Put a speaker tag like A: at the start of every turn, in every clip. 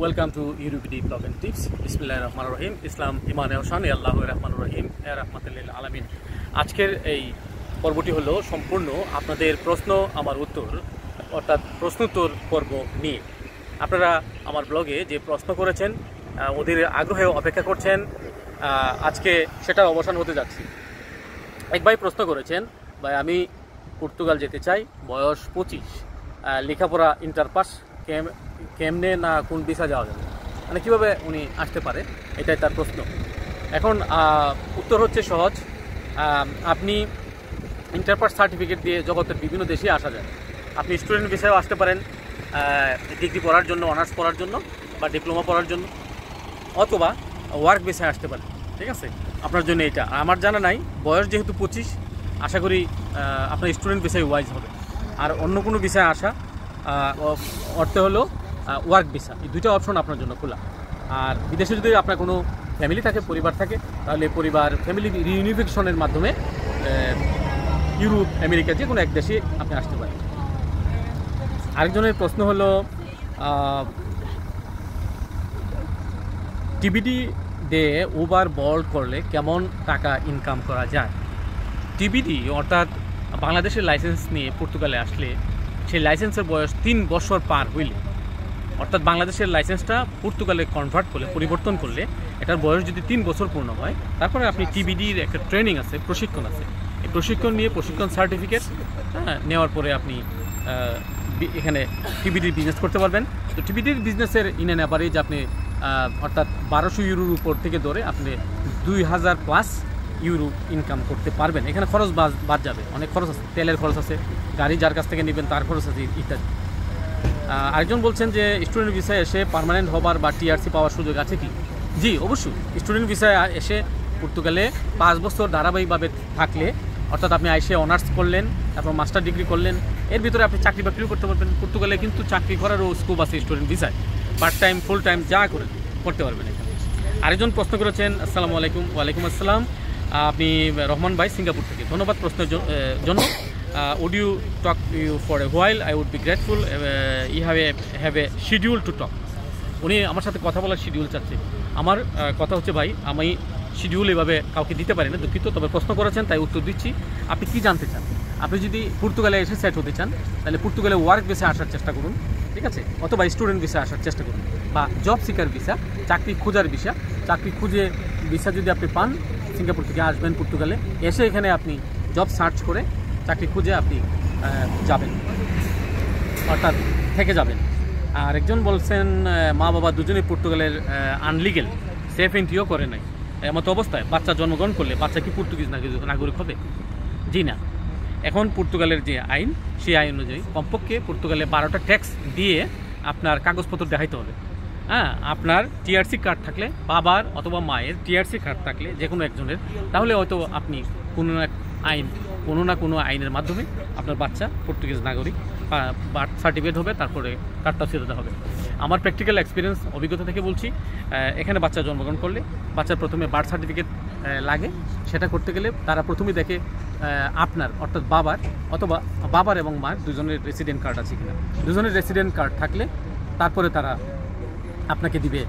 A: Welcome to ইউরোপিডি blog and tips. বিসমিল্লাহির রহমানির রহিম। ইসলাম ইমান এহসান আল্লাহুর রহমানুর রহিম রাহমাতুল আলামিন। আজকের এই পর্বটি হলো সম্পূর্ণ আপনাদের প্রশ্ন আমার উত্তর, অর্থাৎ প্রশ্নোত্তর পর্ব নিয়ে। আপনারা আমার ব্লগে যে প্রশ্ন করেছেন, ওদের আগ্রহে অপেক্ষা করছেন, আজকে সেটার অবসান হতে যাচ্ছে। এক ভাই প্রশ্ন করেছেন, ভাই আমি পর্তুগাল যেতে চাই, বয়স 25, লেখাপড়া ইন্টার পাস, কেমনে না কোন ভিসা যাওয়া যাবে, মানে কীভাবে উনি আসতে পারে, এটাই তার প্রশ্ন। এখন উত্তর হচ্ছে সহজ। আপনি ইন্টার পাস সার্টিফিকেট দিয়ে জগতের বিভিন্ন দেশে আসা যায়। আপনি স্টুডেন্ট ভিসায়ও আসতে পারেন, ডিগ্রি পড়ার জন্য, অনার্স পড়ার জন্য বা ডিপ্লোমা পড়ার জন্য, অথবা ওয়ার্ক ভিসায় আসতে পারেন। ঠিক আছে, আপনার জন্য এটা। আমার জানা নাই, বয়স যেহেতু 25, আশা করি আপনার স্টুডেন্ট ভিসায় ওয়াইজ হবে। আর অন্য কোনো ভিসায় আসা অর্থে হলো ওয়ার্ক ভিসা। এই দুইটা অপশন আপনার জন্য খোলা। আর বিদেশে যদি আপনার কোনো ফ্যামিলি থাকে, পরিবার থাকে, তাহলে ফ্যামিলি রিইউনিফিকেশনের মাধ্যমে ইউরোপ, আমেরিকা যে কোনো এক দেশে আপনি আসতে পারেন। আরেকজনের প্রশ্ন হলো, টিবিডি দিয়ে উবার বোল্ট করলে কেমন টাকা ইনকাম করা যায়? টিবিডি অর্থাৎ বাংলাদেশের লাইসেন্স নিয়ে পর্তুগালে আসলে, সেই লাইসেন্সের বয়স 3 বছর পার হইলে, অর্থাৎ বাংলাদেশের লাইসেন্সটা পর্তুগালে কনভার্ট করলে, পরিবর্তন করলে, এটার বয়স যদি 3 বছর পূর্ণ হয়, তারপরে আপনি টিবিডির একটা ট্রেনিং আছে, প্রশিক্ষণ আছে। এই প্রশিক্ষণ নিয়ে প্রশিক্ষণ সার্টিফিকেট নেওয়ার পরে আপনি এখানে টিবিডির বিজনেস করতে পারবেন। তো টিবিডির বিজনেসের ইন অ্যাভারেজ আপনি অর্থাৎ 1200 ইউরোর উপর থেকে ধরে আপনি 2000+ ইউরো ইনকাম করতে পারবেন। এখানে খরচ বাদ যাবে, অনেক খরচ আছে, তেলের খরচ আছে, গাড়ি যার কাছ থেকে নেবেন তার খরচ আছে, ইত্যাদি। আরেকজন বলছেন যে স্টুডেন্ট ভিসায় এসে পার্মানেন্ট হবার বা টিআরসি পাওয়ার সুযোগ আছে কি? জি, অবশ্যই। স্টুডেন্ট ভিসায় এসে পর্তুগালে 5 বছর ধারাবাহিকভাবে থাকলে, অর্থাৎ আপনি আইসে অনার্স করলেন, তারপর মাস্টার ডিগ্রি করলেন, এর ভিতরে আপনি চাকরি বাকরিও করতে পারবেন। পর্তুগালে কিন্তু চাকরি করারও স্কোপ আছে স্টুডেন্ট ভিসায়, পার্ট টাইম, ফুল টাইম যা করতে পারবেন এখানে। আরেকজন প্রশ্ন করেছেন, আসসালামু আলাইকুম। ওয়ালাইকুম আসসালাম। আপনি রহমান ভাই, সিঙ্গাপুর থেকে, ধন্যবাদ প্রশ্নের জন্য। would you talk to you for a while? I would be grateful. You have a schedule to talk. উনি আমার সাথে কথা বলার শিডিউল চাচ্ছে। আমার কথা হচ্ছে, ভাই আমি শিডিউল এভাবে কাউকে দিতে পারি না, দুঃখিত। তবে প্রশ্ন করেছেন তাই উত্তর দিচ্ছি। আপনি কি জানতে চান? আপনি যদি পর্তুগালে এসে সেট হতে চান, তাহলে পর্তুগালে ওয়ার্ক ভিসা আসার চেষ্টা করুন, ঠিক আছে, অথবা স্টুডেন্ট ভিসা আসার চেষ্টা করুন, বা জব সিকার ভিসা, চাকরি খোঁজার ভিসা। চাকরি খুঁজে ভিসা যদি আপনি পান, সিঙ্গাপুর থেকে আসবেন পর্তুগালে, এসে এখানে আপনি জব সার্চ করে চাকরি খুঁজে আপনি যাবেন, অর্থাৎ থেকে যাবেন। আর একজন বলছেন, মা বাবা দুজনেই পর্তুগালের আনলিগেল, সেফ এন্ট্রিও করে নাই, এমতো অবস্থায় বাচ্চা জন্মগ্রহণ করলে বাচ্চা কি পর্তুগিজ নাগরিক হবে? জি না। এখন পর্তুগালের যে আইন, সেই আইন অনুযায়ী কমপক্ষে পর্তুগালে 12টা ট্যাক্স দিয়ে আপনার কাগজপত্র দেখাইতে হবে। আপনার টিআরসি কার্ড থাকলে, বাবার অথবা মায়ের টিআরসি কার্ড থাকলে, যে কোনো একজনের, তাহলে হয়তো আপনি কোনো না কোনো আইনের মাধ্যমে আপনার বাচ্চা পর্তুগিজ নাগরিক, বার্থ সার্টিফিকেট হবে, তারপরে কার্ডটা ছেড়ে হবে। আমার প্র্যাকটিক্যাল এক্সপিরিয়েন্স, অভিজ্ঞতা থেকে বলছি, এখানে বাচ্চা জন্মগ্রহণ করলে বাচ্চার প্রথমে বার্থ সার্টিফিকেট লাগে। সেটা করতে গেলে তারা প্রথমে দেখে আপনার, অর্থাৎ বাবার অথবা বাবার এবং মার দুজনের রেসিডেন্ট কার্ড আছে কিনা। দুজনের রেসিডেন্ট কার্ড থাকলে তারপরে তারা আপনাকে দিবে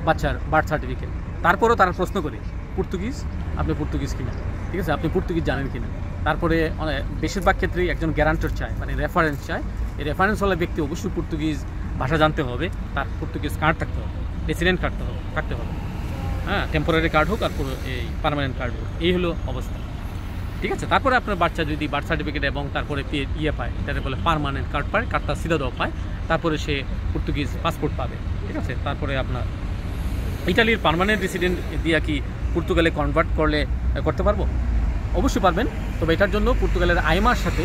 A: বাচ্চার বার্থ সার্টিফিকেট। তারপরেও তারা প্রশ্ন করে, পর্তুগিজ, আপনি পর্তুগিজ কিনা, ঠিক আছে, আপনি পর্তুগিজ জানেন কিনা। তারপরে বেশিরভাগ ক্ষেত্রেই একজন গ্যারান্টর চায়, মানে রেফারেন্স চায়। এই রেফারেন্সওয়ালা ব্যক্তি অবশ্যই পর্তুগিজ ভাষা জানতে হবে, তার পর্তুগিজ কার্ড থাকতে হবে, রেসিডেন্ট কার্ড থাকতে হবে, টেম্পোরারি কার্ড হোক আর এই পার্মানেন্ট কার্ড হোক, এই হলো অবস্থা, ঠিক আছে। তারপরে আপনার বাচ্চা যদি বার্থ সার্টিফিকেট এবং তারপরে পায়, তাদের বলে পার্মানেন্ট কার্ড পায়, কার্ডটা সিধা দেওয়া পায়, তারপরে সে পর্তুগিজ পাসপোর্ট পাবে, ঠিক আছে। তারপরে আপনার ইটালির পার্মানেন্ট রেসিডেন্ট দিয়ে কি পর্তুগালে কনভার্ট করতে পারবো? অবশ্যই পারবেন। তবে এটার জন্য পর্তুগালের আইমার সাথে,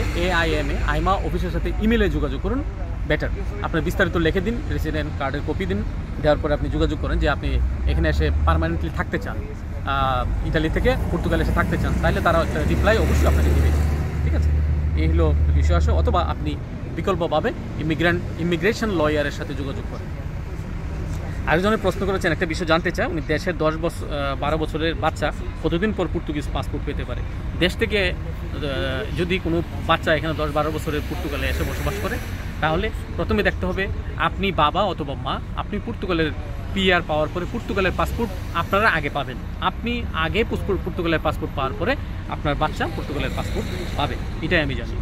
A: আইমা অফিসের সাথে ইমেলে যোগাযোগ করুন, বেটার। আপনার বিস্তারিত লিখে দিন, রেসিডেন্ট কার্ডের কপি দিন, দেওয়ার পরে আপনি যোগাযোগ করেন যে আপনি এখানে এসে পার্মানেন্টলি থাকতে চান, ইটালি থেকে পর্তুগালে এসে থাকতে চান, তাহলে তারা একটা রিপ্লাই অবশ্যই আপনাকে দেবে, ঠিক আছে। এই হলো বিষয় আসে। অথবা আপনি বিকল্পভাবে ইমিগ্রেশন লয়ারের সাথে যোগাযোগ করেন। আরেকজনের প্রশ্ন করেছেন, একটা বিষয় জানতে চায়, উনি দেশের 12 বছরের বাচ্চা কতদিন পর পর্তুগিজ পাসপোর্ট পেতে পারে? দেশ থেকে যদি কোনো বাচ্চা এখানে 10-12 বছরের পর্তুগালে এসে বসবাস করে, তাহলে প্রথমে দেখতে হবে আপনি বাবা অথবা মা, আপনি পর্তুগালের পিআর পাওয়ার পরে পর্তুগালের পাসপোর্ট আপনারা আগে পাবেন। আপনি আগে পর্তুগালের পাসপোর্ট পাওয়ার পরে আপনার বাচ্চা পর্তুগালের পাসপোর্ট পাবে, এটাই আমি জানি।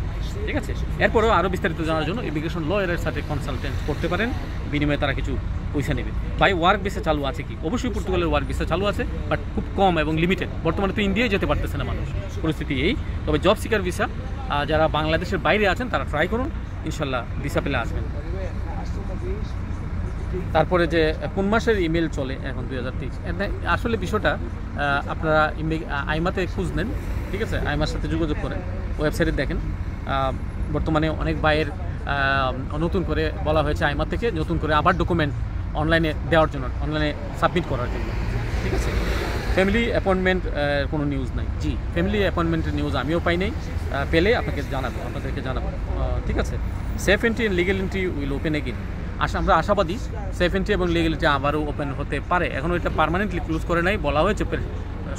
A: ঠিক আছে, এরপরেও আরও বিস্তারিত জানার জন্য ইমিগ্রেশন লয়ারের সাথে কনসালটেন্ট করতে পারেন, বিনিময়ে তারা কিছু পয়সা নেবে। ভাই ওয়ার্ক ভিসা চালু আছে কি? অবশ্যই পর্তুগালের ওয়ার্ক ভিসা চালু আছে, বাট খুব কম এবং লিমিটেড। বর্তমানে তো ইন্ডিয়ায় যেতে পারতেছে না মানুষ, পরিস্থিতি এই। তবে জব সিকার ভিসা যারা বাংলাদেশের বাইরে আছেন তারা ট্রাই করুন, ইনশাল্লাহ ভিসা পেলে আসবেন। তারপরে যে কোন মাসের ইমেল চলে এখন 2023, আসলে বিষয়টা আপনারা আইমাতে খুঁজ নেন। ঠিক আছে, আইমার সাথে যোগাযোগ করেন, ওয়েবসাইটে দেখেন। বর্তমানে অনেক ভাইয়ের নতুন করে বলা হয়েছে আইমা থেকে নতুন করে আবার ডকুমেন্ট অনলাইনে দেওয়ার জন্য, অনলাইনে সাবমিট করার জন্য। ঠিক আছে, ফ্যামিলি অ্যাপয়েন্টমেন্ট কোনো নিউজ নাই। জি, ফ্যামিলি অ্যাপয়েন্টমেন্টের নিউজ আমিও পাই নাই, পেলে আপনাদেরকে জানাবো। ঠিক আছে, SEF entry and legal entry will open again. আমরা আশাবাদী সেফ এন্ট্রি এবং লিগ্যালিটি আবারও ওপেন হতে পারে। এখনও এটা পার্মানেন্টলি ক্লোজ করে নাই, বলা হয়েছে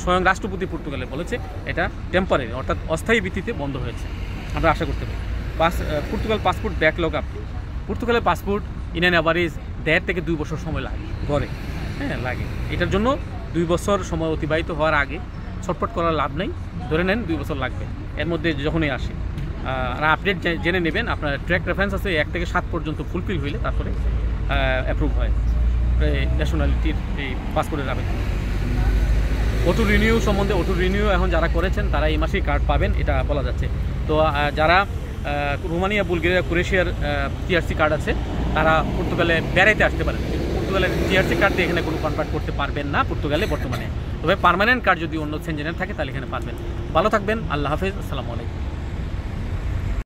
A: স্বয়ং রাষ্ট্রপতি পর্তুগালে বলেছে এটা টেম্পোরারি, অর্থাৎ অস্থায়ী ভিত্তিতে বন্ধ হয়েছে। আমরা আশা করতে পারি। Portugal passport backlog up. পর্তুগালের পাসপোর্ট ইন অ্যান অ্যাভারেজ 1.5 থেকে 2 বছর সময় লাগে গড়ে, হ্যাঁ লাগে। এটার জন্য 2 বছর সময় অতিবাহিত হওয়ার আগে ছটফট করার লাভ নেই, ধরে নেন 2 বছর লাগবে এর মধ্যে যখনই আসে। আর আপডেট জেনে নেবেন, আপনার ট্র্যাক রেফারেন্স আছে 1 থেকে 7 পর্যন্ত ফুলফিল হইলে তারপরে অ্যাপ্রুভ হয় ন্যাশনালিটির এই পাসপোর্টের আবেদন। অটো রিনিউ সম্বন্ধে, অটো রিনিউ এখন যারা করেছেন তারা এই মাসেই কার্ড পাবেন, এটা বলা যাচ্ছে। তো যারা রোমানিয়া, বুলগেরিয়া, ক্রোয়েশিয়ার টিআরসি কার্ড আছে তারা পর্তুগালে বেড়াইতে আসতে পারেন। পর্তুগালের টিআরসি কার্ড দিয়ে এখানে কোনো কনভার্ট করতে পারবেন না পর্তুগালে বর্তমানে। তবে পার্মানেন্ট কার্ড যদি অন্য সেনজেনের থাকে তাহলে এখানে পারবেন। ভালো থাকবেন, আল্লাহ হাফেজ, আসসালামু আলাইকুম।